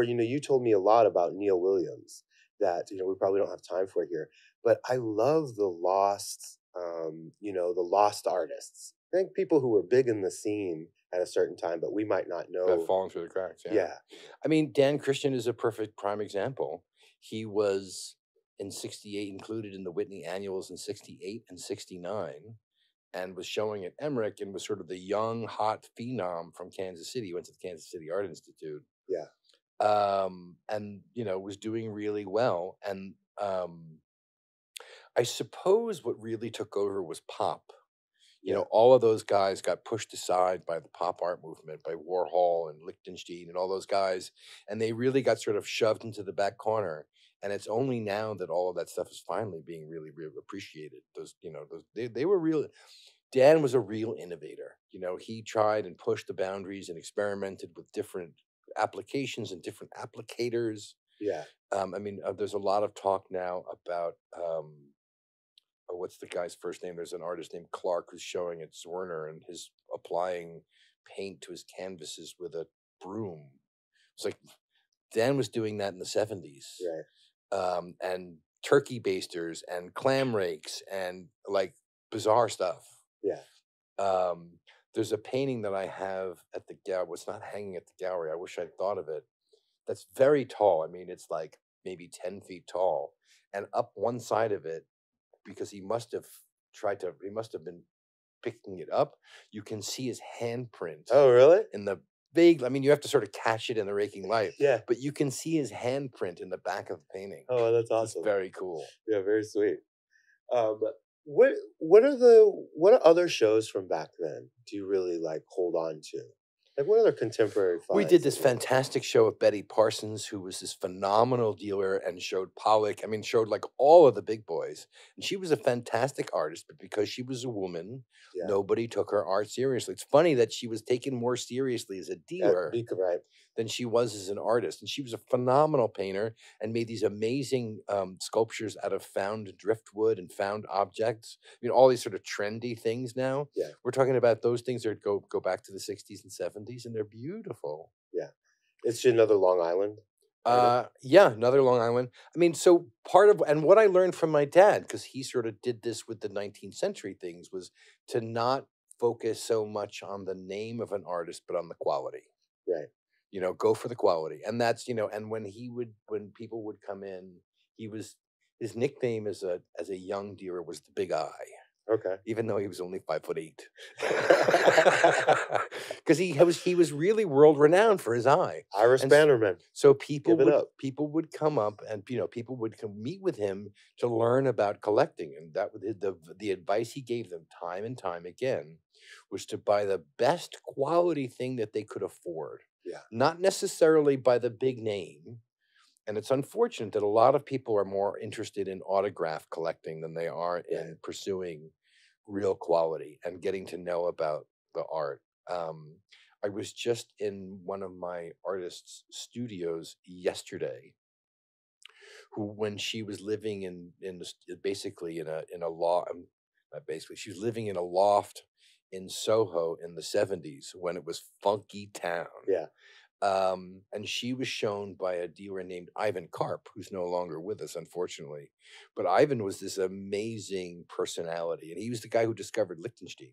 remember, you told me a lot about Neil Williams that, we probably don't have time for here, but I love the lost, the lost artists. I think people who were big in the scene at a certain time, but we might not That know. falling through the cracks. Yeah. Yeah. I mean, Dan Christian is a perfect prime example. He was in 68 included in the Whitney annuals in 68 and 69 and was showing at Emmerich and was sort of the young, hot phenom from Kansas City. He went to the Kansas City Art Institute. Yeah. And, was doing really well. And I suppose what really took over was pop. Yeah. All of those guys got pushed aside by the pop art movement, by Warhol and Lichtenstein and all those guys, and they really got sort of shoved into the back corner. And it's only now that all of that stuff is finally being really, really appreciated. They were real. Dan was a real innovator. He tried and pushed the boundaries and experimented with different applications and different applicators. Yeah. There's a lot of talk now about what's the guy's first name? There's an artist named Clark who's showing at Zwirner and his applying paint to his canvases with a broom. It's like Dan was doing that in the 70s. Right. And turkey basters and clam rakes and like bizarre stuff. Yeah. There's a painting that I have at the gallery. It's not hanging at the gallery. I wish I'd thought of it. That's very tall. It's like maybe 10 feet tall. And up one side of it, because he must have been picking it up. You can see his handprint. Oh, really? In the big, you have to sort of catch it in the raking light. Yeah. But you can see his handprint in the back of the painting. Oh, that's awesome. It's very cool. Yeah, very sweet. What are other shows from back then do you really hold on to? Like, what other contemporary finds? We did this fantastic show of Betty Parsons, who was this phenomenal dealer and showed Pollock. Showed like all of the big boys. And she was a fantastic artist, but because she was a woman, nobody took her art seriously. It's funny that she was taken more seriously as a dealer right. than she was as an artist. And she was a phenomenal painter and made these amazing sculptures out of found driftwood and found objects. All these sort of trendy things now. Yeah. We're talking about those things that go back to the 60s and 70s, and they're beautiful. Yeah. It's another Long Island. Yeah, another Long Island. So part of, and what I learned from my dad, because he sort of did this with the 19th century things, was to not focus so much on the name of an artist, but on the quality. Right. Go for the quality. And that's, and when people would come in, his nickname as a young dealer was the Big Eye. Okay. Even though he was only 5'8", because he was really world renowned for his eye. Ira Spanierman. So people would come up and people would come meet with him to learn about collecting, and that the advice he gave them time and time again was to buy the best quality thing that they could afford. Yeah. Not necessarily by the big name. And it's unfortunate that a lot of people are more interested in autograph collecting than they are in pursuing real quality and getting to know about the art. I was just in one of my artist's studios yesterday, who, when she was living she was living in a loft in Soho in the 70s when it was funky town. Yeah. And she was shown by a dealer named Ivan Karp, who's no longer with us, unfortunately. But Ivan was this amazing personality, and he was the guy who discovered Lichtenstein.